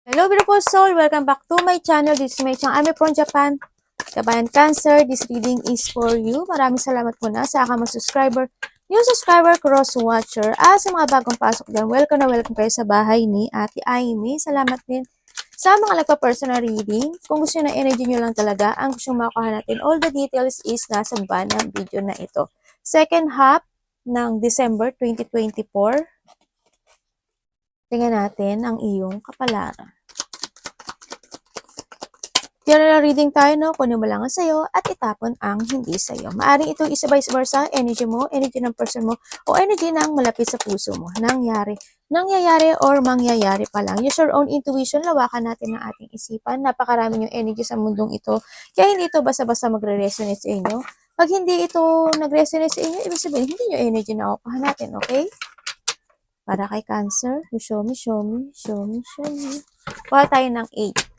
Hello beautiful soul, welcome back to my channel. This is my channel. I'm from Japan. Kabayan Cancer, this reading is for you. Maraming salamat muna sa aking mga subscriber, new subscriber, cross watcher, sa mga bagong pasok dyan. Welcome na welcome kayo sa bahay ni Ate Aimee. Salamat din sa mga nagpa-personal reading. Kung gusto nyo na energy nyo lang talaga, ang gusto makuha natin, all the details is nasa baba ng video na ito. Second half ng December 2024. Tingnan natin ang iyong kapalaran. General reading tayo, no? Kunin mo lang ang sayo at itapon ang hindi sayo. Maaring ito isa vice versa, energy mo, energy ng person mo, o energy ng malapit sa puso mo. Nangyayari or mangyayari pa lang. Use your own intuition, lawakan natin ang ating isipan. Napakarami yung energy sa mundong ito. Kaya hindi ito basta-basta magre-resonate sa inyo. Pag hindi ito nag-resonate sa inyo, ibig sabihin, hindi nyo energy na nakukuha natin, okay? Para kay Cancer, you show me, show me, show me, show me. Kuha tayo ng 8.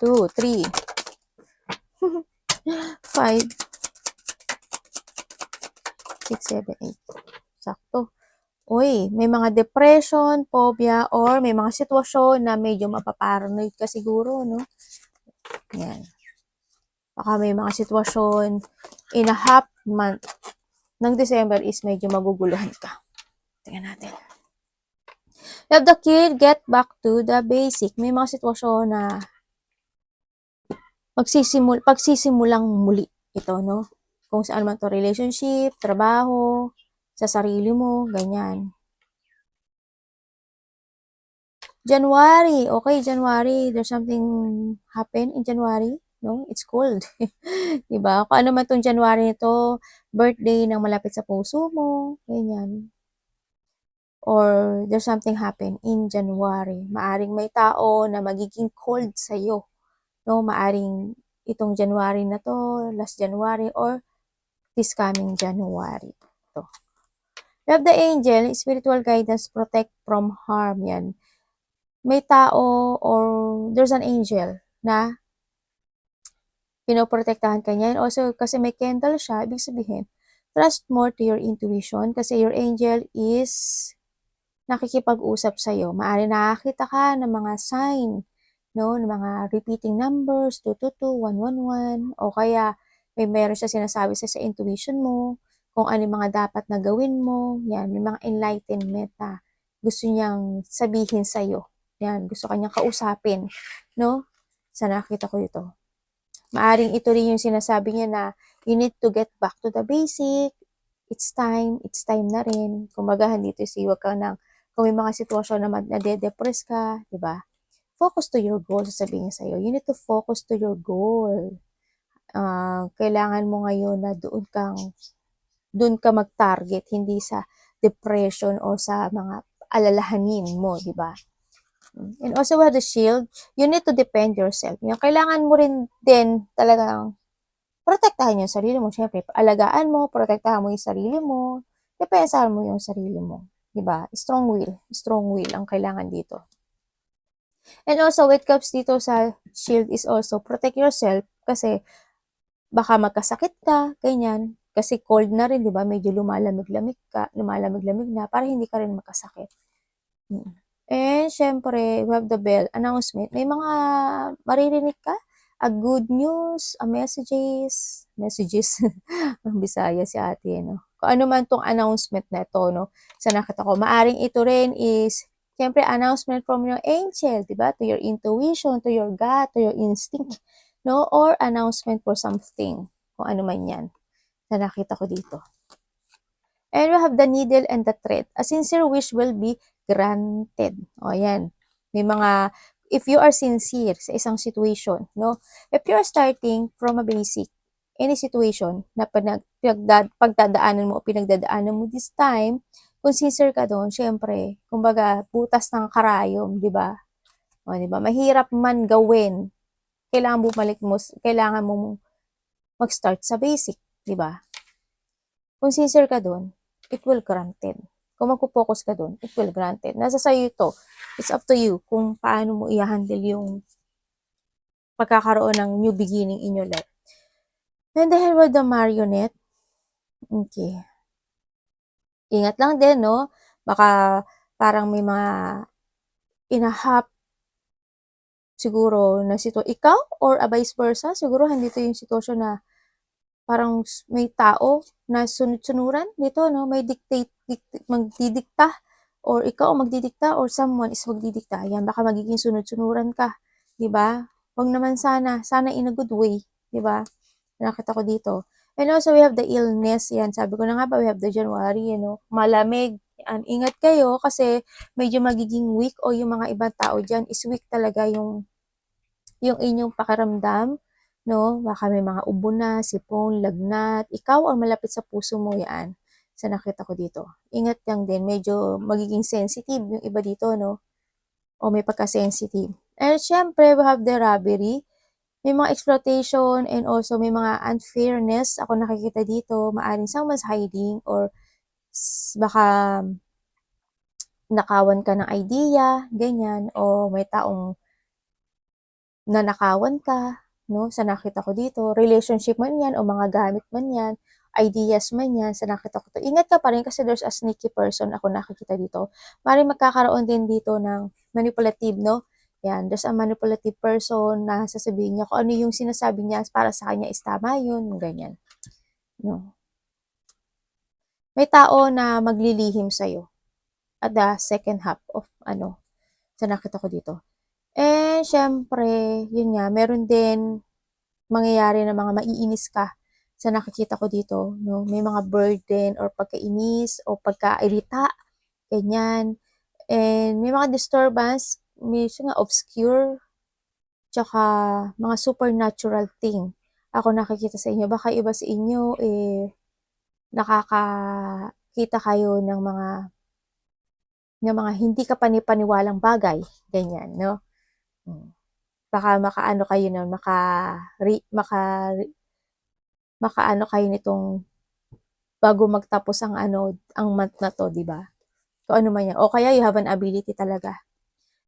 2, 3, 5, 6, 7, 8. Sakto. Uy, may mga depression, phobia, or may mga sitwasyon na medyo mapaparanoid ka siguro, no? Yan. Baka may mga sitwasyon in a half month ng December is medyo maguguluhan ka. Tingnan natin. Help the kid get back to the basic. May mga sitwasyon na pagsisimulang muli ito, no? Kung saan man to, relationship, trabaho, sa sarili mo, ganyan. January, okay, January, there's something happen in January, no? It's cold. Diba? Kung ano man tong January nito, birthday ng malapit sa puso mo, ganyan. Or there's something happen in January. Maaring may tao na magiging cold sa'yo, no? Maaring itong January na to, last January, or this coming January. Ito. We have the angel, spiritual guidance, protect from harm. Yan. May tao or there's an angel na pinoprotektahan ka niya. And also, kasi may candle siya, ibig sabihin, trust more to your intuition kasi your angel is nakikipag-usap sa'yo. Maaari nakakita ka ng mga sign, no? Ng mga repeating numbers, 222, 111, o kaya meron siya sinasabi sa intuition mo, kung ano yung mga dapat na gawin mo, yan, may mga enlightenment na gusto niyang sabihin sa'yo. Yan, gusto kanyang kausapin, no? Sa nakita ko ito. Maaring ito rin yung sinasabi niya na you need to get back to the basic, it's time na rin. Kumbaga, dito wag ka nang, kung may mga sitwasyon na nade-depress ka, di ba? Focus to your goal, sasabihin niya sa'yo. You need to focus to your goal. Kailangan mo ngayon na doon ka mag-target, hindi sa depression o sa mga alalahanin mo, di ba? And also with the shield, you need to defend yourself. Yung kailangan mo rin din talagang protektahan yung sarili mo. Siyempre, alagaan mo, protektahan mo yung sarili mo, depensahan mo yung sarili mo. Diba? Strong will ang kailangan dito. And also, with cups dito sa shield is also protect yourself kasi baka magkasakit ka, ganyan. Kasi cold na rin, diba? Medyo lumalamig-lamig na, para hindi ka rin magkasakit. And syempre, we have the bell announcement. May mga maririnig ka, a good news, a messages, ang Bisaya si ate, no? Kung ano man tong announcement na ito, no? Sa nakita ko, maaring ito rin is, syempre, announcement from your angel, diba? To your intuition, to your gut, to your instinct, no? Or announcement for something, kung ano man yan, na nakita ko dito. And we have the needle and the thread. A sincere wish will be granted. O, yan. May mga, if you are sincere sa isang situation, no? If you are starting from a basic, any situation na pagdadaanan mo o pinagdadaanan mo this time, kung sincere ka doon, syempre, kumbaga, butas ng karayom, di ba? O, di ba? Mahirap man gawin. Kailangan mo mag-start sa basic, di ba? Kung sincere ka doon, it will granted. Kung magpo-focus ka doon, it will granted. Nasa sa'yo ito. It's up to you kung paano mo i-handle yung pagkakaroon ng new beginning in your life. And then with the marionette, okay. Ingat lang din, no? Baka parang may mga inahap siguro na ikaw or vice versa, siguro andito yung sitwasyon na parang may tao na sunod-sunuran dito, no? May magdidikta or ikaw ang magdidikta or someone is magdidikta. Yan, baka magiging sunod-sunuran ka, 'di ba? Wag naman sana, sana in a good way, 'di ba? Nakita ko dito. And also, we have the illness. Yan, sabi ko na nga ba, we have the January, malamig. Yan, ingat kayo kasi medyo magiging weak o yung mga ibang tao dyan is weak talaga yung inyong pakaramdam, no? Baka may mga ubo na, sipon, lagnat. Ikaw ang malapit sa puso mo yan sa nakita ko dito. Ingat lang din, medyo magiging sensitive yung iba dito, no? O may pagka-sensitive. And syempre, we have the robbery. May mga exploitation and also may mga unfairness ako nakikita dito. Maaring someone's hiding or baka nakawan ka ng idea, ganyan, o may taong nanakawan ka, no, sa nakita ko dito. Relationship man yan o mga gamit man yan, ideas man yan, sa nakita ko to. Ingat ka pa rin kasi there's a sneaky person ako nakikita dito. Maring magkakaroon din dito ng manipulative, no? Yan, there's a manipulative person na sasabihin niya kung ano yung sinasabi niya para sa kanya is tama yun, ganyan. No? May tao na maglilihim sa'yo at the second half of sa nakita ko dito. And syempre, yun nga, meron din mangyayari na mga maiinis ka sa nakikita ko dito, no? May mga burden or pagkainis o pagkairita, ganyan. And may mga disturbance, may nga obscure, tsaka mga supernatural thing. Ako nakikita sa inyo, baka iba sa inyo, nakakakita kayo ng mga hindi ka panipaniwalang bagay, ganyan, no? Baka makaano kayo nun, makaano kayo nitong bago magtapos ang month na to, di ba? Kung ano man yan. O kaya you have an ability talaga.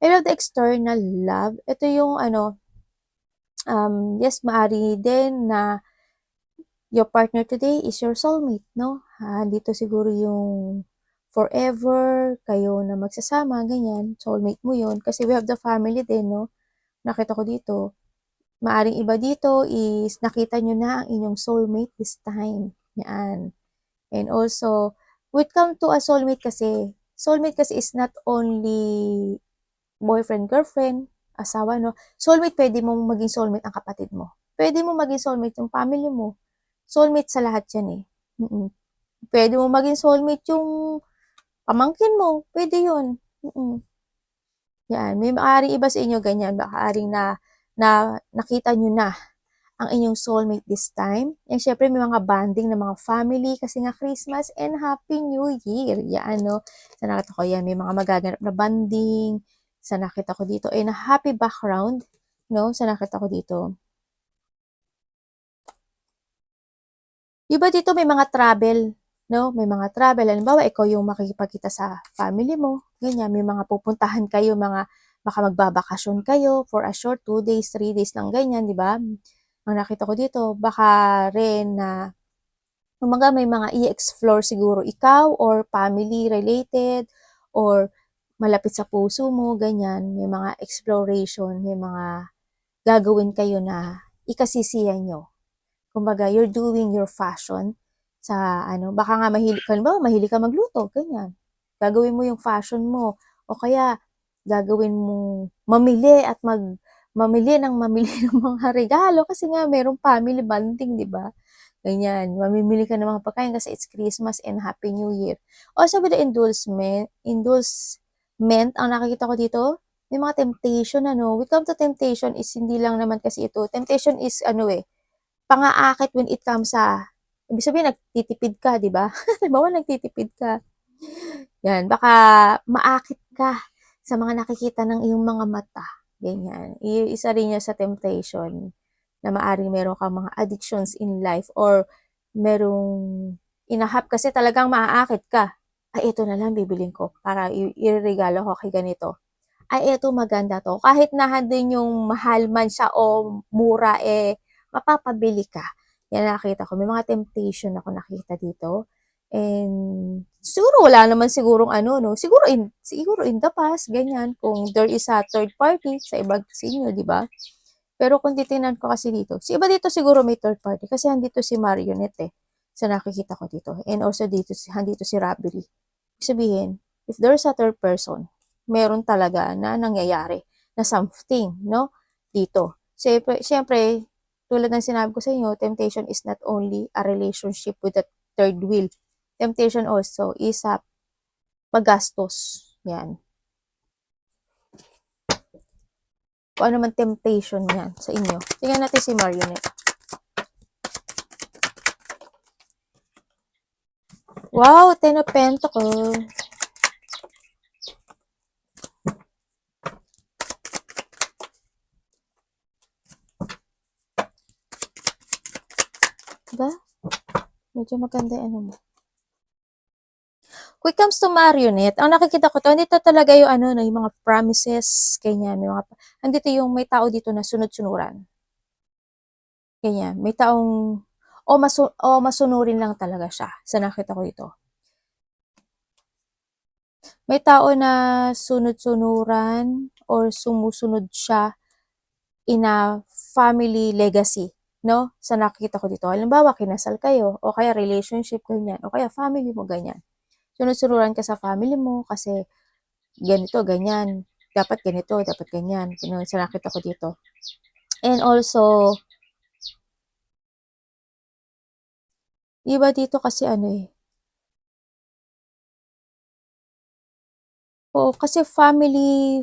I love the external love. Ito yung yes, maari din na your partner today is your soulmate, no? Dito siguro yung forever, kayo na magsasama, ganyan, soulmate mo yun. Kasi we have the family din, no? Nakita ko dito. Maaring iba dito is nakita nyo na ang inyong soulmate this time. Yan. And also, when it comes to a soulmate kasi is not only boyfriend, girlfriend, asawa, no? Soulmate, pwede mo maging soulmate ang kapatid mo. Pwede mo maging soulmate yung family mo. Soulmate sa lahat yan eh. Pwede mo maging soulmate yung pamangkin mo. Pwede yun. Yan. May maaaring iba sa inyo ganyan. Maaaring na nakita nyo na ang inyong soulmate this time. And syempre, may mga bonding ng mga family kasi nga Christmas and Happy New Year. Yan, no? Sa nakita ko yan, may mga magaganap na bonding. Sa nakita ko dito, and a happy background, no? Sa nakita ko dito. Iba dito may mga travel, no? May mga travel. Halimbawa, ikaw yung makikipagkita sa family mo. Ganyan, may mga pupuntahan kayo, baka magbabakasyon kayo for a short 2 days, 3 days lang ganyan, di ba? Ang nakita ko dito, baka rin na may mga i-explore siguro ikaw or family related or malapit sa puso mo, ganyan. May mga exploration, may mga gagawin kayo na ikasisiyan nyo. Kumbaga, you're doing your fashion sa baka nga mahilig ka magluto, ganyan. Gagawin mo yung fashion mo o kaya gagawin mo mamili at mamili ng mga regalo kasi nga merong family bonding, di ba? Ganyan, mamimili ka ng mga pagkain kasi it's Christmas and Happy New Year. Also with the indulgement, ang nakikita ko dito, may mga temptation, we come to temptation is hindi lang naman kasi ito. Temptation is pang-aakit when it comes sa, ibig sabihin, nagtitipid ka, di ba? Halimbawa, nagtitipid ka. Yan, baka maakit ka sa mga nakikita ng iyong mga mata. Ganyan. Isa rin yan sa temptation na maaring meron kang mga addictions in life or merong inahap kasi talagang maaakit ka. Ay, ito na lang bibilin ko para iregalo ko kay ganito. Ay, ito maganda to. Kahit na din yung mahal man siya o mura, mapapabili ka. Yan nakita ko. May mga temptation ako nakita dito. And siguro wala naman sigurong ano, no? Siguro in the past, ganyan, kung there is a third party sa iba sa inyo, di ba? Pero kung titingnan ko kasi dito, si iba dito siguro may third party kasi andito si Marionette eh, sa nakikita ko dito. And also andito si Rabili. Ibig sabihin, if there's a third person, meron talaga na nangyayari na something, no? Dito. Siyempre, tulad ng sinabi ko sa inyo, temptation is not only a relationship with the third wheel. Temptation also is a paggastos. Yan. Kung ano man temptation yan sa inyo. Tingnan natin si Marionette. Wow, Ten of Pentacles. Diba? Medyo maganda ano mo. When it comes to Marionette, ang nakikita ko to, andito talaga yung ano, no, yung mga promises, ganyan, andito yung may tao dito na sunod-sunuran. Ganyan, may taong, masunurin lang talaga siya, sa nakita ko dito. May tao na sunod-sunuran or sumusunod siya in a family legacy, no? Sa nakikita ko dito. Halimbawa, kinasal kayo, o kaya relationship, ganyan, o kaya family mo, ganyan. Sunod-sunuran ka sa family mo kasi ganito, ganyan. Dapat ganito, dapat ganyan. Ganun, sa nakita ko dito. And also, iba dito kasi ano eh. Oo, kasi family,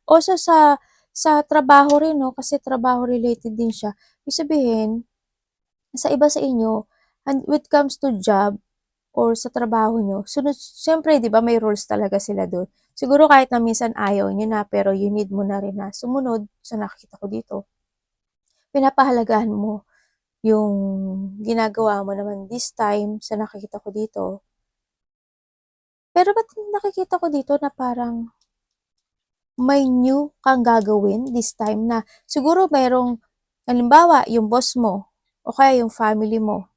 also sa trabaho rin, no? Kasi trabaho related din siya. Ibig sabihin, sa iba sa inyo, and when it comes to job, or sa trabaho nyo, siyempre, di ba, may rules talaga sila doon. Siguro kahit na minsan ayaw nyo na, pero you need mo na rin na sumunod sa nakikita ko dito. Pinapahalagahan mo yung ginagawa mo naman this time sa nakikita ko dito. Pero ba't nakikita ko dito na parang may new kang gagawin this time na siguro mayroong, halimbawa, yung boss mo, o kaya yung family mo,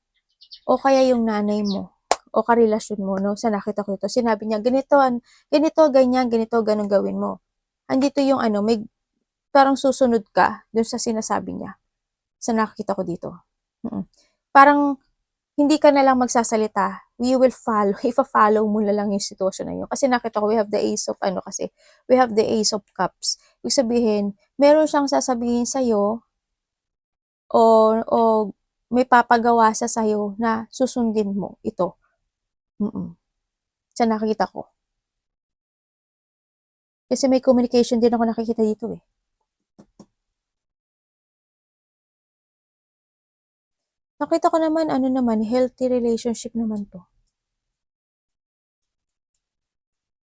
o kaya yung nanay mo, o karelasyon mo, no? Sa nakita ko ito, sinabi niya, ganito, ganyan, ganito, ganun gawin mo. Andito yung ano, may parang susunod ka dun sa sinasabi niya. Sa nakita ko dito. Parang, hindi ka na lang magsasalita. You will follow. Ifa-follow mo na lang yung sitwasyon na yun. Kasi nakita ko, we have the Ace of Cups. Ibig sabihin, meron siyang sasabihin sa'yo, o may papagawa sa sa'yo na susundin mo ito. Sa nakita ko. Kasi may communication din ako nakikita dito eh. Nakita ko naman, healthy relationship naman to.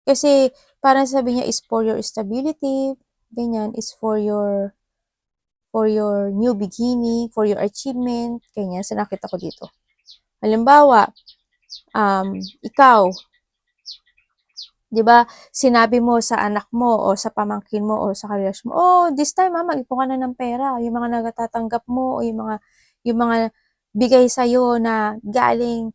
Kasi, parang sabi niya is for your stability, ganyan, is for your new beginning, for your achievement, ganyan, sa nakita ko dito. Halimbawa, ikaw, di ba, sinabi mo sa anak mo, o sa pamangkin mo, o sa karelasyon mo, this time, mag-ipon ka na ng pera. Yung mga nagtatanggap mo, o yung mga bigay sa'yo na galing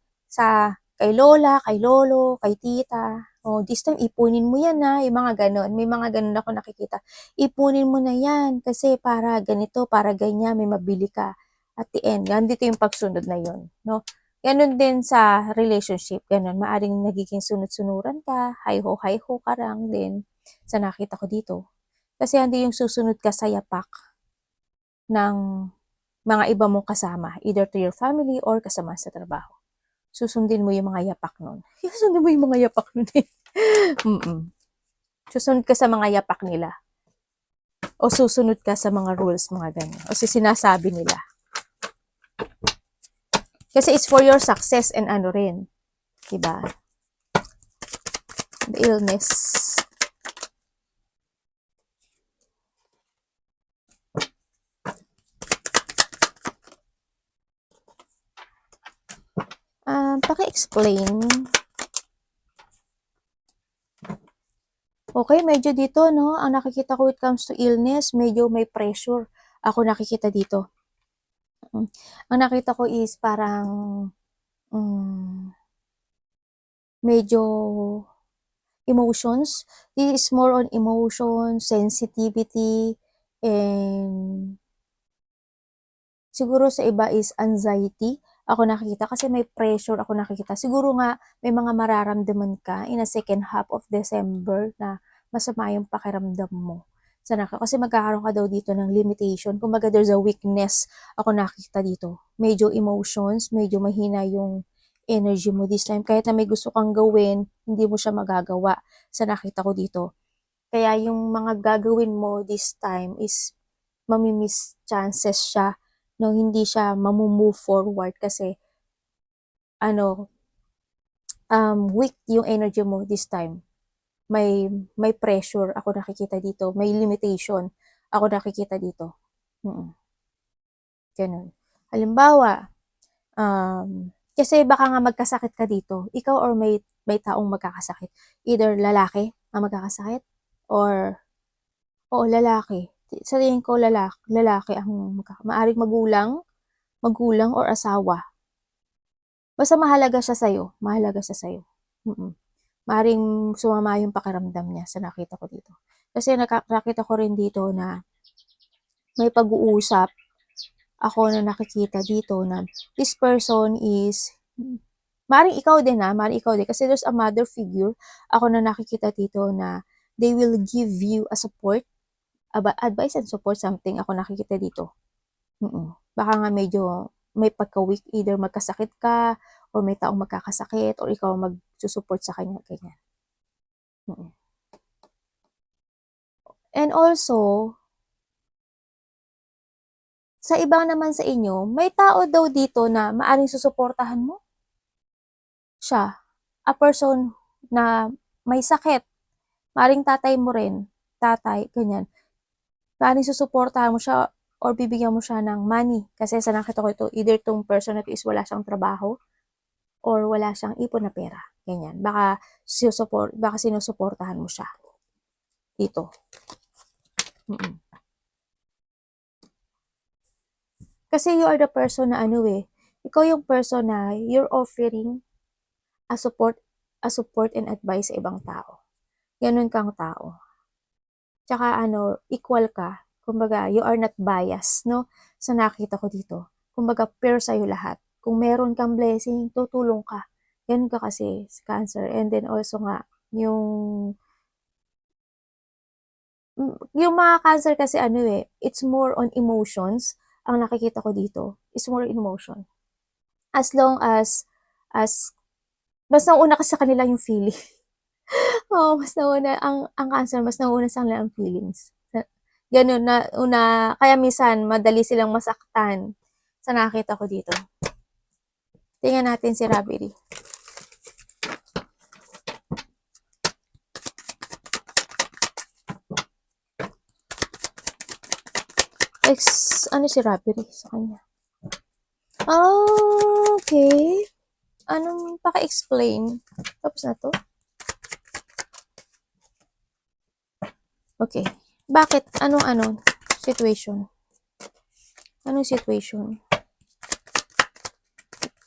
kay lola, kay lolo, kay tita. This time, ipunin mo yan na, yung mga ganon. May mga ganon ako nakikita. Ipunin mo na yan, kasi para ganito, para ganyan, may mabili ka. At the end, nandito yung pagsunod na yun, no? Ganon din sa relationship, ganon. Maaring nagiging sunod-sunuran ka, hi-ho ka lang din sa nakita ko dito. Kasi hindi yung susunod ka sa yapak ng mga iba mong kasama, either to your family or kasama sa trabaho. Susundin mo yung mga yapak nun. Susundin mo yung mga yapak nun eh. Susunod ka sa mga yapak nila. O susunod ka sa mga rules, mga ganyan. O sinasabi nila. Kasi it's for your success and ano rin. Diba? The illness. Paki-explain. Okay, medyo dito, no? Ang nakikita ko when it comes to illness, medyo may pressure. Ako nakikita dito. Ang nakita ko is parang medyo emotions. This is more on emotion, sensitivity, and siguro sa iba is anxiety. Ako nakikita kasi may pressure ako nakikita. Siguro nga may mga mararamdaman ka in a second half of December na masama yung pakiramdam mo. Kasi magkakaroon ka daw dito ng limitation. Kumbaga there's a weakness ako nakikita dito. Medyo emotions, medyo mahina yung energy mo this time. Kahit na may gusto kang gawin, hindi mo siya magagawa sa nakita ko dito. Kaya yung mga gagawin mo this time is mamimiss chances siya no, hindi siya mamu-move forward kasi weak yung energy mo this time. May pressure ako nakikita dito, may limitation ako nakikita dito. Ganun. Halimbawa, kasi baka nga magkasakit ka dito, ikaw or may taong magkakasakit. Either lalaki ang magkakasakit or lalaki. Sa tingin ko lalaki ang maaring magulang or asawa. Basta mahalaga siya sa'yo. Maaring sumama yung pakiramdam niya sa nakita ko dito. Kasi nakita ko rin dito na may pag-uusap ako na nakikita dito na this person is, maaring ikaw din kasi there's a mother figure ako na nakikita dito na they will give you a support, advice and support something ako nakikita dito. Baka nga medyo may pagka-weak, either magkasakit ka or may taong magkakasakit or ikaw magsusupport sa kanya, ganyan. And also, sa iba naman sa inyo, may tao daw dito na maaring susuportahan mo siya. A person na may sakit. Maaring tatay mo rin. Ganyan. Maaring susuportahan mo siya or bibigyan mo siya ng money. Kasi sa nakita ko ito, either tong person na ito is wala siyang trabaho or wala siyang ipon na pera. Ganyan. Baka sinusuportahan mo siya. Dito. Kasi you are the person na ikaw yung person na you're offering a support and advice sa ibang tao. Ganun kang tao. Tsaka equal ka. Kumbaga, you are not biased, no? Sa nakita ko dito. Kumbaga, fair sa'yo lahat. Kung meron kang blessing, tutulong ka. Ganun ka kasi sa Cancer. And then also nga, yung mga Cancer kasi it's more on emotions. Ang nakikita ko dito, is more emotion. As long as mas nauna kasi sa kanila yung feeling. Oo, mas nauna, ang Cancer, mas nauna sa kanila ang feelings. Ganun kaya minsan madali silang masaktan sa nakita ko dito. Tingnan natin si Rabiri. Ano si Rabiri sa kanya? Okay. Anong paka-explain? Tapos na to? Okay. Bakit? Anong situation? Anong situation?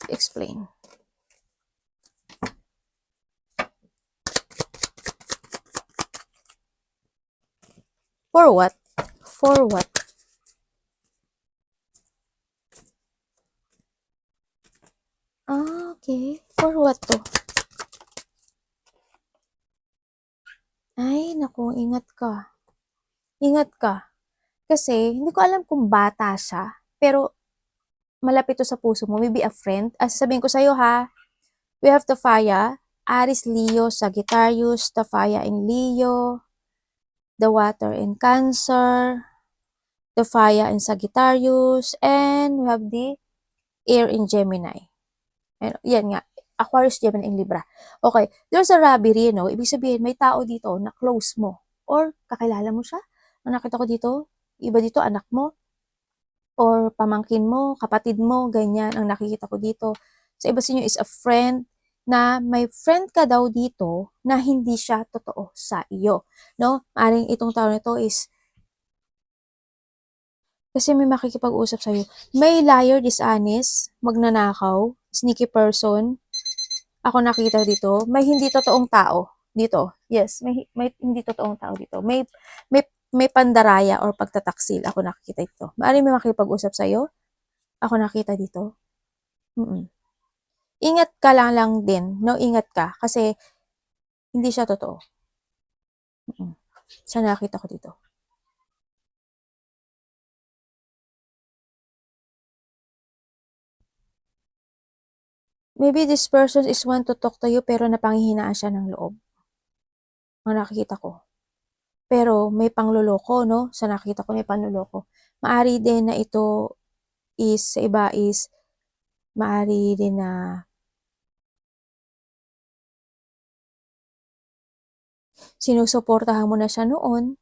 Explain. For what? For what? Okay. For what to? Ay, naku, ingat ka. Ingat ka. Kasi, hindi ko alam kung bata siya, pero malapit to sa puso mo. Maybe a friend. Sasabihin ko sa'yo ha, we have Tafaya, Aries, Leo, Sagittarius, Tafaya in Leo, the water in Cancer, the fire in Sagittarius, and we have the air in Gemini. And yan nga, Aquarius, Gemini, and Libra. Okay, there's a Rabiri, no? Ibig sabihin, may tao dito na close mo or kakilala mo siya. Ang nakita ko dito, iba dito, anak mo or pamangkin mo, kapatid mo, ganyan ang nakikita ko dito. Sa iba sa inyo is a friend na may friend ka daw dito na hindi siya totoo sa iyo. No? Maring itong tao na ito is kasi may makikipag-usap sa'yo. May liar, dishonest, magnanakaw, sneaky person. Ako nakita dito, may hindi totoong tao dito. Yes, may hindi totoong tao dito. May pandaraya or pagtataksil ako nakikita dito. Maaaring may makipag-usap sa'yo. Ako nakita dito. Mm. Ingat ka lang din, no? Ingat ka kasi hindi siya totoo. Sa nakita ko dito. Maybe this person is want to talk to you pero napanghihinaan siya ng loob. Ang nakikita ko. Pero may pangloloko, no? Sa nakita ko may panloloko. Maari din na ito is, sa iba is, maari din na sinusuportahan mo na siya noon,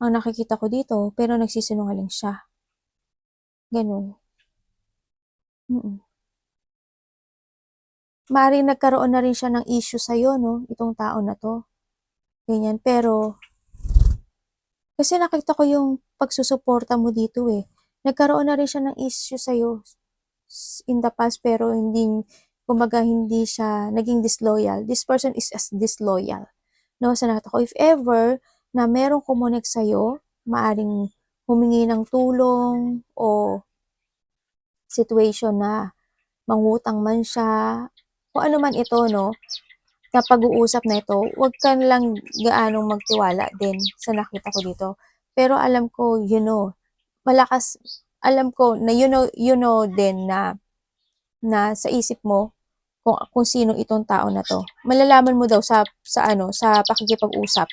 ang nakikita ko dito, pero nagsisinungaling siya. Ganun. Maaaring nagkaroon na rin siya ng issue sa'yo, no? Itong tao na to. Ganyan. Pero, kasi nakita ko yung pagsusuporta mo dito eh. Nagkaroon na rin siya ng issue sa'yo in the past, pero hindi, kumbaga hindi siya naging disloyal. This person is as disloyal. No? Sa nakita ko, if ever na merong kumonek sa'yo, maaring humingi ng tulong o situation na mangutang man siya, kung ano man ito, no, na pag-uusap na ito, huwag ka lang gaanong magtiwala din sa nakita ko dito. Pero alam ko, malakas, alam ko na you know din na sa isip mo kung sino itong tao na to. Malalaman mo daw sa pakikipag-usap.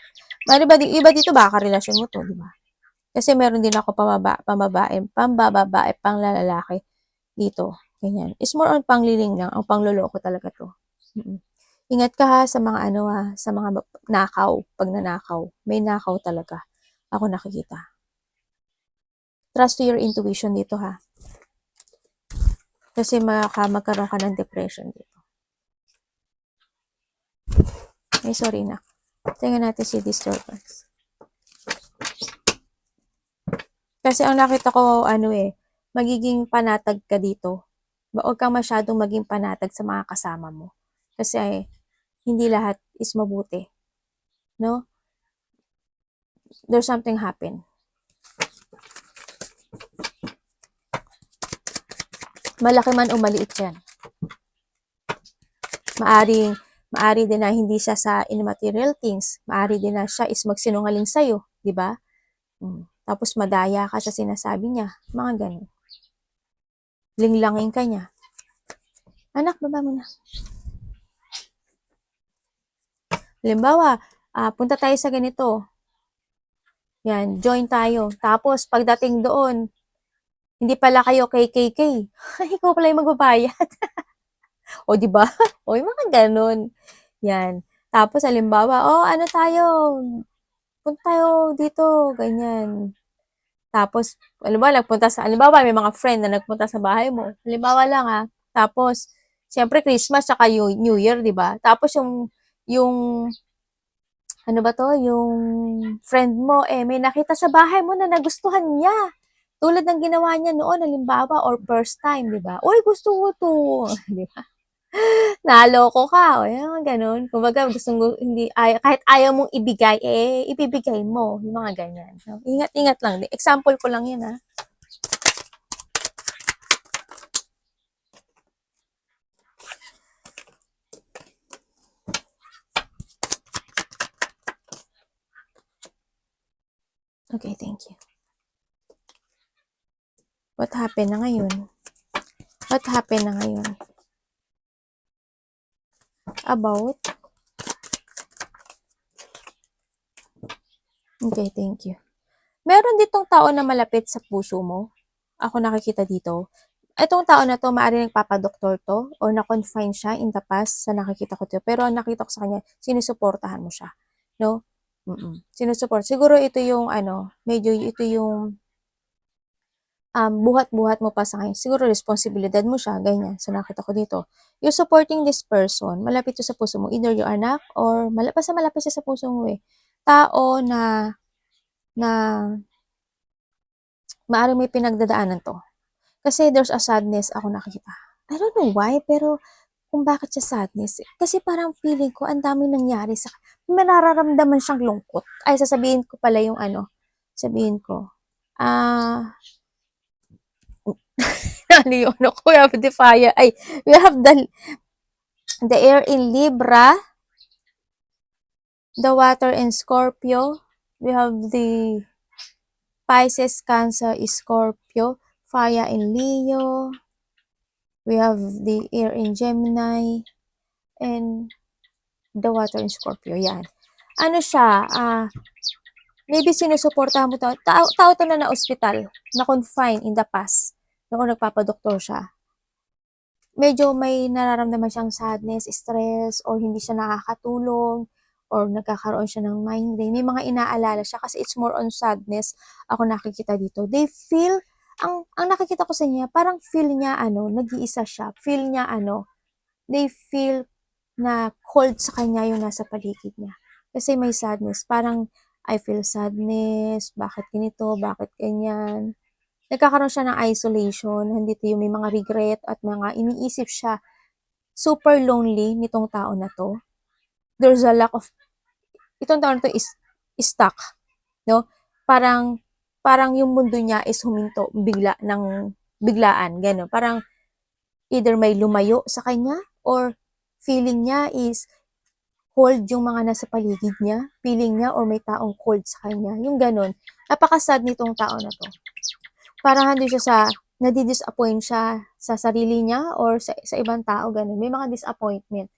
Iba dito baka relasyon mo to, di ba? Kasi meron din ako pambabae, pang lalaki dito. Ganyan. It's more on pangliling lang. Ang pangloloko talaga to. Ingat ka ha sa mga sa mga nakaw. Pag nanakaw. May nakaw talaga. Ako nakikita. Trust to your intuition dito ha. Kasi magkaroon ka ng depression dito. Ay, sorry na. Tingnan natin si disturbance. Kasi ang nakita ko, magiging panatag ka dito. Huwag kang masyadong maging panatag sa mga kasama mo. Kasi hindi lahat is mabuti. No? There's something happen. Malaki man o maliit yan. Maari din na hindi siya sa immaterial things. Maari din na siya is magsinungaling sa'yo. Diba? Tapos madaya ka sa sinasabi niya. Mga ganun. Linglangin ka niya. Anak, baba mo na. Halimbawa, punta tayo sa ganito. Yan, join tayo. Tapos, pagdating doon, hindi pala kayo KKK. Ikaw pala yung magbabayad. O, di ba? O, yung mga ganun. Yan. Tapos, halimbawa, ano tayo? Punta tayo dito. Ganyan. Tapos, halimbawa, may mga friend na nagpunta sa bahay mo. Halimbawa lang Tapos, siyempre, Christmas, saka New Year, di ba? Tapos, yung ano ba to, yung friend mo, may nakita sa bahay mo na nagustuhan niya. Tulad ng ginawa niya noon, halimbawa, or first time, di ba? Uy, gusto ko to. Di ba? Naloko ka. O, yan, ganun. Kumbaga, kahit ayaw mong ibigay, ibibigay mo. Yung mga ganyan. So, ingat-ingat lang. Example ko lang yun, ha. Okay, thank you. What happened na ngayon? What happened na ngayon? About? Okay, thank you. Meron ditong tao na malapit sa puso mo. Ako nakikita dito. Itong tao na to, maaaring nagpapadoktor to or na-confine siya in the past sa nakikita ko to. Pero ang nakita ko sa kanya, sinusuportahan mo siya. No? Sinusuport. Siguro ito yung medyo ito yung buhat-buhat mo pa sa kanya. Siguro responsibilidad mo siya, ganyan. So nakita ko dito. You're supporting this person, malapit to sa puso mo. Either your anak or malapit siya sa puso mo eh. Tao na maaaring may pinagdadaanan to. Kasi there's a sadness ako nakikita. I don't know why, pero kung bakit siya sadness, kasi parang feeling ko ang daming nangyari sa may nararamdaman siyang lungkot. Ay, sasabihin ko pala yung ano, sabihin ko, ah, ano yung ano ko, we have the fire, ay, we have the air in Libra, the water in Scorpio, we have the Pisces, Cancer, Scorpio, fire in Leo, we have the air in Gemini, and the water in Scorpio. Yan. Ano siya, maybe sinusuportahan mo tao to na ospital, na confine in the past, noong nagpapadoktor siya. Medyo may nararamdaman siyang sadness, stress, or hindi siya nakakatulog, or nagkakaroon siya ng migraine. May mga inaalala siya kasi it's more on sadness ako nakikita dito. They feel, ang nakikita ko sa niya, parang feel niya nag-iisa siya. Feel niya they feel na cold sa kanya yung nasa paligid niya. Kasi may sadness. Parang, I feel sadness, bakit ganito, bakit ganyan. Nagkakaroon siya ng isolation, nandito yung may mga regret at mga iniisip siya. Super lonely nitong tao na to. There's a lack of, itong tao na to is stuck, no? Parang, parang yung mundo niya is huminto biglaan, gano'n. Parang, either may lumayo sa kanya, or feeling niya is cold yung mga nasa paligid niya, feeling niya, or may taong cold sa kanya. Yung ganun. Napaka-sad nitong tao na to. Parang hindi siya nadi-disappoint siya sa sarili niya or sa ibang tao, ganun. May mga disappointment.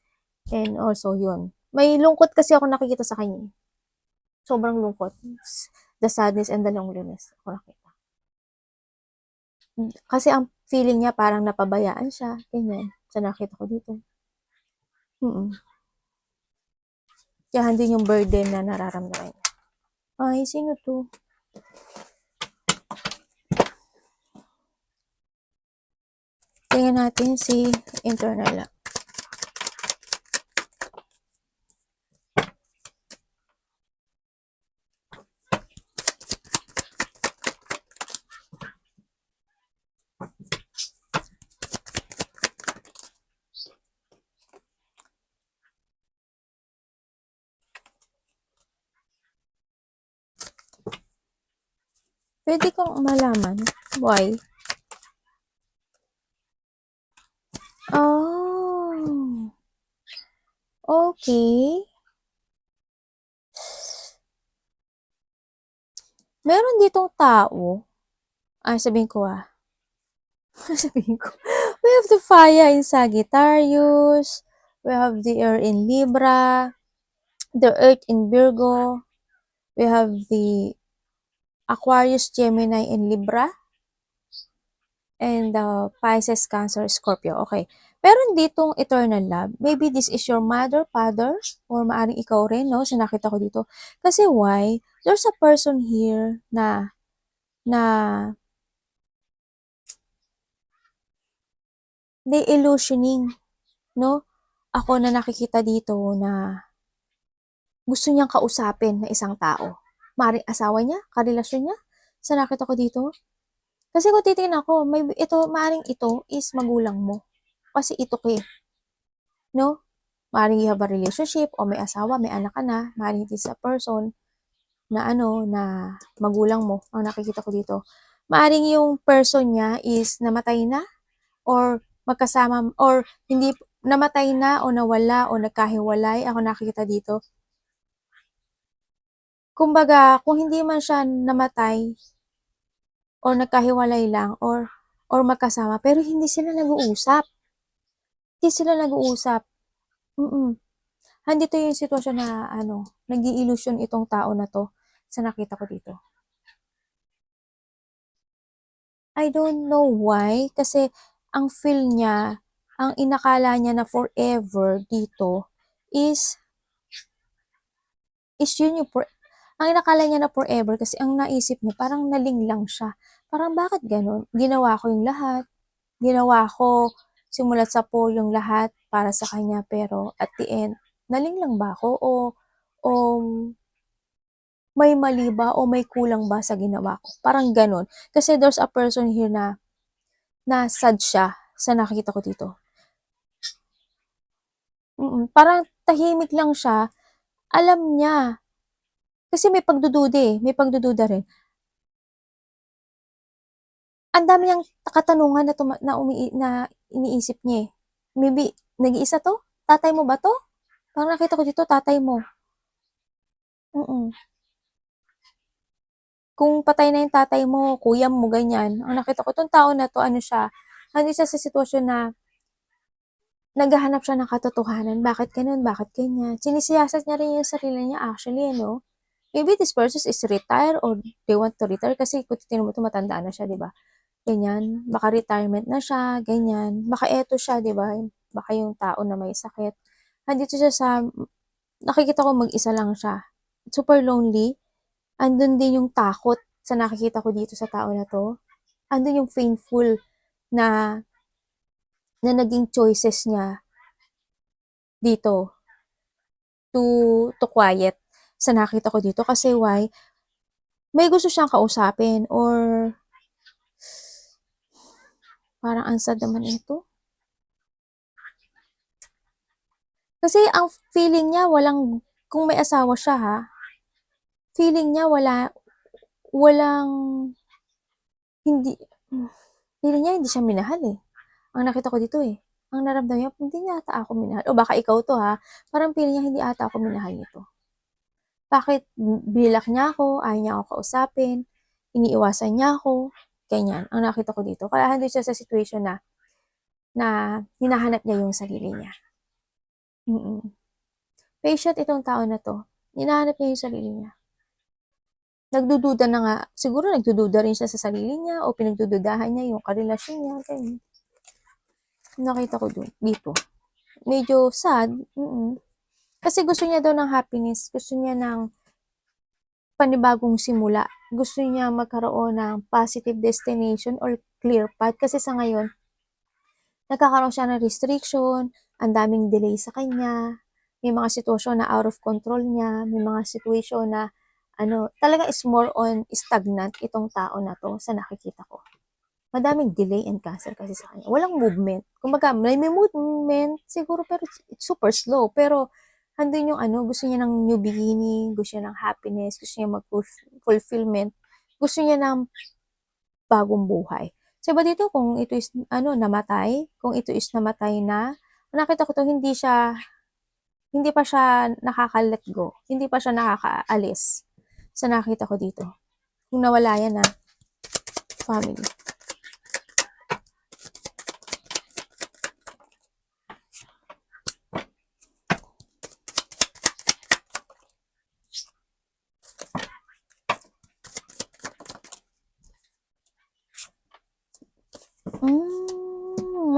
And also, yun. May lungkot kasi ako nakikita sa kanya. Sobrang lungkot. The sadness and the loneliness. Ako nakita. Kasi ang feeling niya parang napabayaan siya. Ganyan. Sa nakita ko dito. Kaya hindi yung burden na nararamdaman niya. Ay, sino to? Tingnan natin si internal. Pwede kong malaman why. Oh. Okay. Meron ditong tao. Ay, sabihin ko sabihin ko. We have the fire in Sagittarius. We have the air in Libra. The earth in Virgo. We have the Aquarius, Gemini, and Libra. And the Pisces, Cancer, Scorpio. Okay. Meron ditong eternal love. Maybe this is your mother, father, or maaring ikaw rin, no? So, nakita ko dito. Kasi why? There's a person here na they illusioning, no? Ako na nakikita dito na gusto niyang kausapin na isang tao. Maaring asawa niya, karelasyon niya. Sa nakita ko dito. Kasi kung titingnan ko, maaring ito is magulang mo. Kasi ito no? Maaring you have a relationship o may asawa, may anak ka na, maaring it is a person na na magulang mo, ang nakikita ko dito. Maaring yung person niya is namatay na or magkasama or hindi namatay na o nawala o nagkahiwalay, ako nakikita dito. Kumbaga, kung hindi man siya namatay or nagkahiwalay lang or magkasama, pero hindi sila nag-uusap. Hindi sila nag-uusap. Andito yung sitwasyon na nag-i-illusion itong tao na to sa nakita ko dito. I don't know why, kasi ang feel niya, ang inakala niya na forever dito is yun yung ang inakala niya na forever kasi ang naisip niya parang nalinglang siya. Parang bakit ganun? Ginawa ko yung lahat. Ginawa ko simulat sa po yung lahat para sa kanya pero at the end, nalinglang ba ako o may mali ba o may kulang ba sa ginawa ko? Parang ganun. Kasi there's a person here na sad siya sa nakikita ko dito. Parang tahimik lang siya, alam niya. Kasi may pagdududa eh, may pagdududa rin. Ang dami niyang katanungan na, na iniisip niya eh. Maybe, nag-iisa to? Tatay mo ba to? Parang nakita ko dito, tatay mo. Mm. Kung patay na yung tatay mo, kuya mo, ganyan. Ang nakita ko, tong tao na to, ano siya, hindi siya sa sitwasyon na naghahanap siya ng katotohanan. Bakit ganun? Bakit ganyan? Sinisiyasat niya rin yung sarili niya actually, ano? Maybe this person is retired or they want to retire kasi kung titignan mo ito, matanda na siya, di ba? Ganyan. Baka retirement na siya, ganyan. Baka eto siya, di ba? Baka yung tao na may sakit. Andito siya sa, nakikita ko mag-isa lang siya. Super lonely. Andun din yung takot sa nakikita ko dito sa tao na to. Andun yung painful na naging choices niya dito to quiet sa nakita ko dito. Kasi why? May gusto siyang kausapin or parang ang sad naman ito. Kasi ang feeling niya walang, kung may asawa siya ha, feeling niya walang, hindi, feeling niya hindi siya minahal eh. Ang nakita ko dito eh. Ang naramdaman niya, hindi niya ata ako minahal. O baka ikaw to ha, parang feeling niya hindi ata ako minahal nito. Bakit bilak niya ako, ayaw niya ako kausapin, iniiwasan niya ako, ganyan. Ang nakita ko dito. Kaya hindi siya sa situation na hinahanap niya yung sarili niya. Patient itong tao na to. Hinahanap niya yung sarili niya. Nagdududa na nga, siguro nagdududa rin siya sa sarili niya o pinagdududahan niya yung karelasyon niya, ganyan. Nakita ko dito. Medyo sad, kasi gusto niya daw ng happiness, gusto niya ng panibagong simula, gusto niya magkaroon ng positive destination or clear path, kasi sa ngayon, nagkakaroon siya ng restriction, ang daming delay sa kanya, may mga sitwasyon na out of control niya, may mga sitwasyon na talaga is more on stagnant itong tao na to sa nakikita ko. Madaming delay and cancel kasi sa kanya. Walang movement. Kumbaga, may movement siguro pero it's super slow. Pero andun yung gusto niya ng new beginning, gusto niya ng happiness, gusto niya mag-fulfillment, gusto niya ng bagong buhay. So, ba dito kung ito is namatay, kung ito is namatay na, nakita ko to hindi pa siya nakaka-let go, hindi pa siya nakakaalis sa nakita ko dito. Kung nawala yan na family.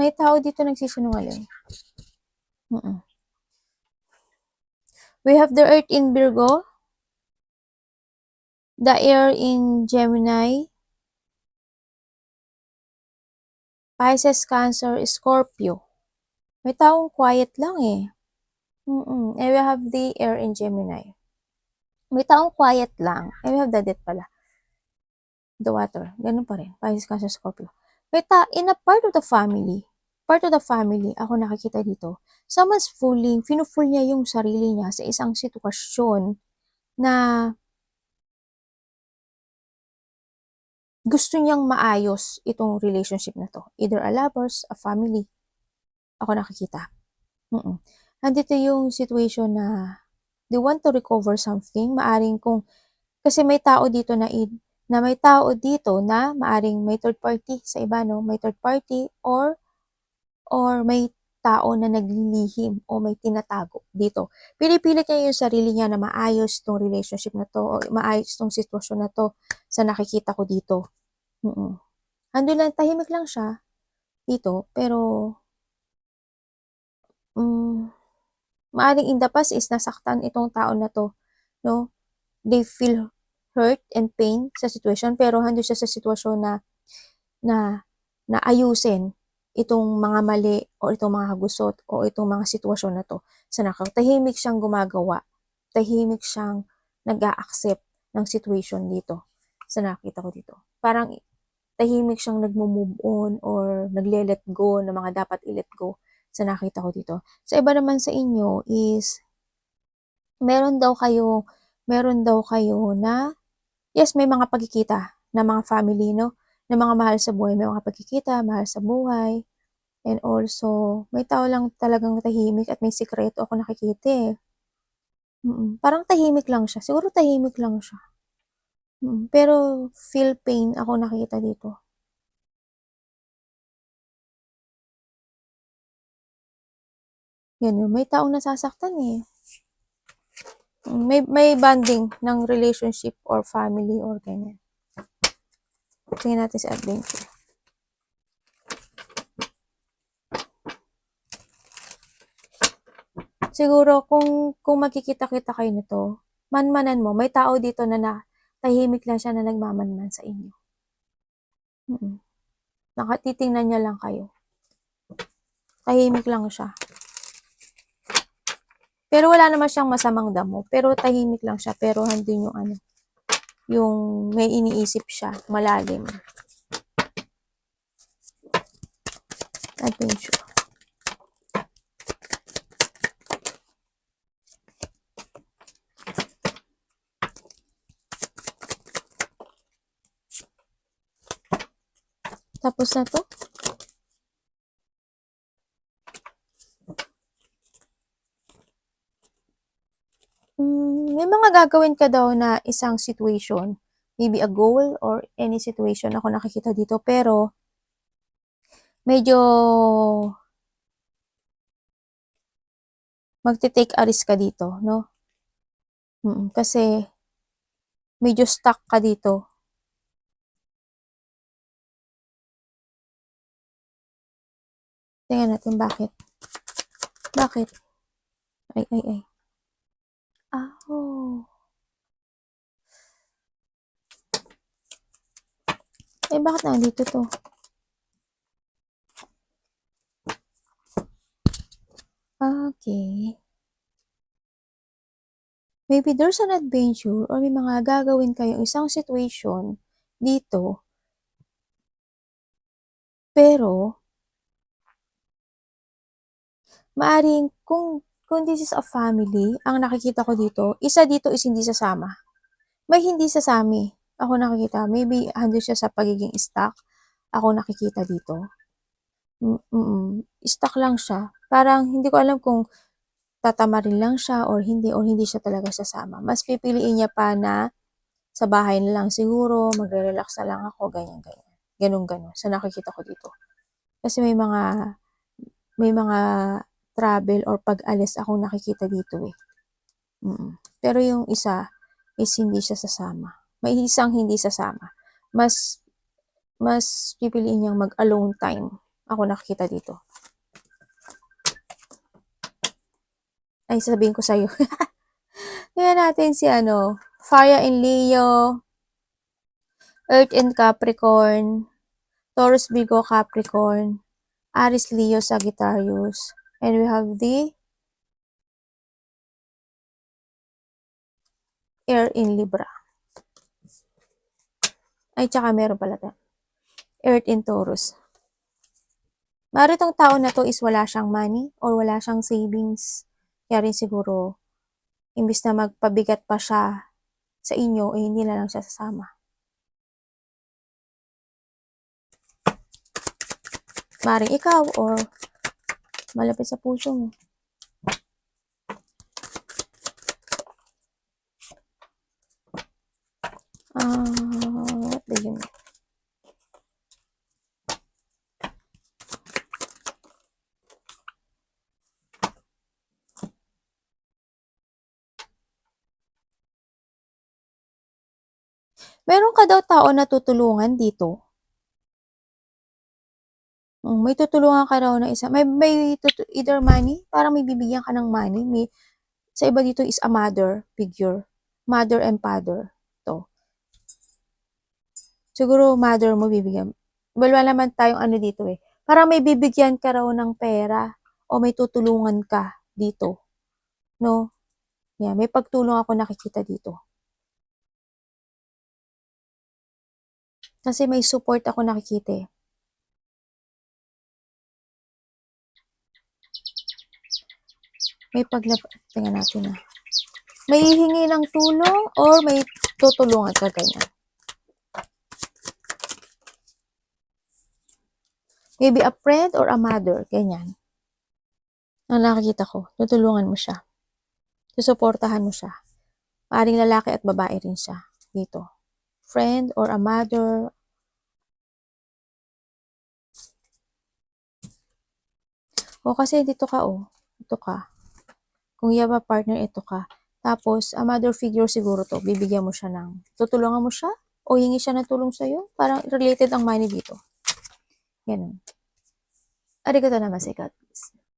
May tao dito nagsisinungaling. We have the Earth in Virgo, the Air in Gemini, Pisces, Cancer, Scorpio. May taong quiet lang eh. And we have the Air in Gemini. May taong quiet lang. And we have the Death pala. The Water. Ganun pa rin. Pisces, Cancer, Scorpio. May in a part of the family, ako nakikita dito, someone's finufull niya yung sarili niya sa isang sitwasyon na gusto niyang maayos itong relationship na to. Either a lovers, a family. Ako nakikita. Andito yung situation na they want to recover something. Maaring kasi may tao dito na maaring may third party sa iba, no? May third party or may tao na naglilihim o may tinatago dito. Pinipilit niya yung sarili niya na maayos tong relationship na to o maayos tong sitwasyon na to sa nakikita ko dito. Ando lang, tahimik lang siya dito, pero maaring in the past is nasaktan itong tao na to, no? They feel hurt and pain sa situation, pero hando siya sa sitwasyon na ayusin itong mga mali o itong mga gusot o itong mga sitwasyon na to. Sa tahimik siyang gumagawa, tahimik siyang nag-a-accept ng situation dito sa nakita ko dito. Parang tahimik siyang nagmo-move on or nagle-let go ng mga dapat i-let go sa nakita ko dito. Sa iba naman sa inyo is meron daw kayo na yes, may mga pagkikita ng mga family, 'no, ng mga mahal sa buhay. May mga pagkikita, mahal sa buhay, and also may tao lang talagang tahimik at may sikreto ako nakikita, eh. Parang tahimik lang siya, siguro tahimik lang siya. Pero feel pain ako nakita dito. Yan, may taong nasasaktan, eh. May bonding ng relationship or family or ganyan. Tingnan natin si Adventure. Siguro kung magkikita-kita kayo nito, manmanan mo, may tao dito na tahimik lang siya na nagmamanman sa inyo. Nakatitingnan niya lang kayo. Tahimik lang siya. Pero wala naman siyang masamang damo, pero tahimik lang siya, pero andun yung yung may iniisip siya, malalim. Adventure. Tapos na to. May mga gagawin ka daw na isang situation, maybe a goal or any situation ako nakikita dito, pero medyo magte-take a risk ka dito, no? Kasi medyo stuck ka dito. Tingnan natin bakit. Bakit? Ay. Oh. Bakit nandito to? Okay. Maybe there's an adventure or may mga gagawin kayong isang situation dito. Pero, maaring kung this is a family, ang nakikita ko dito, isa dito is hindi sasama. May hindi sasami. Ako nakikita. Maybe hando siya sa pagiging stuck. Ako nakikita dito. Stuck lang siya. Parang hindi ko alam kung tatamarin lang siya or hindi siya talaga sasama. Mas pipiliin niya pa na sa bahay na lang siguro, magre-relax na lang ako, ganyan. Ganun. Sa nakikita ko dito. Kasi may mga travel or pag-alis akong nakikita dito, eh. Pero yung isa is hindi siya sasama. May isang hindi sasama. Mas pipiliin niyang mag-alone time. Ako nakikita dito. Ay, sasabihin ko sa'yo. Tingnan natin si Fire in Leo, Earth in Capricorn, Taurus Virgo Capricorn, Aries Leo Sagittarius, and we have the Air in Libra. Ay, tsaka meron pala tayo. Earth in Taurus. Maaari tong tao na to is wala siyang money or wala siyang savings. Kaya rin siguro, imbis na magpabigat pa siya sa inyo, eh hindi na lang siya sasama. Maaring ikaw or malapit sa puso mo. What do you mean? Meron ka daw tao na tutulungan dito. May tutulungan ka raw na isa. May either money, parang may bibigyan ka ng money. Sa iba dito is a mother figure. Mother and father. To. Siguro mother mo bibigyan. Wala naman tayong dito, eh. Parang may bibigyan ka raw ng pera o may tutulungan ka dito. No? Yeah, may pagtulong ako nakikita dito. Kasi may support ako nakikita eh. May tingnan natin ah. May hihingi ng tulong or may tutulungan ka ganyan. Maybe a friend or a mother, ganyan. Ang nakikita ko, tutulungan mo siya. Susuportahan mo siya. Maaring lalaki at babae rin siya dito. Friend or a mother. O kasi dito ka ito ka. Kung you have a partner, ito ka. Tapos, a mother figure siguro to. Bibigyan mo siya tutulungan mo siya o hingi siya ng tulong sa'yo. Parang related ang money dito. Ganun. Arigato naman, sikat.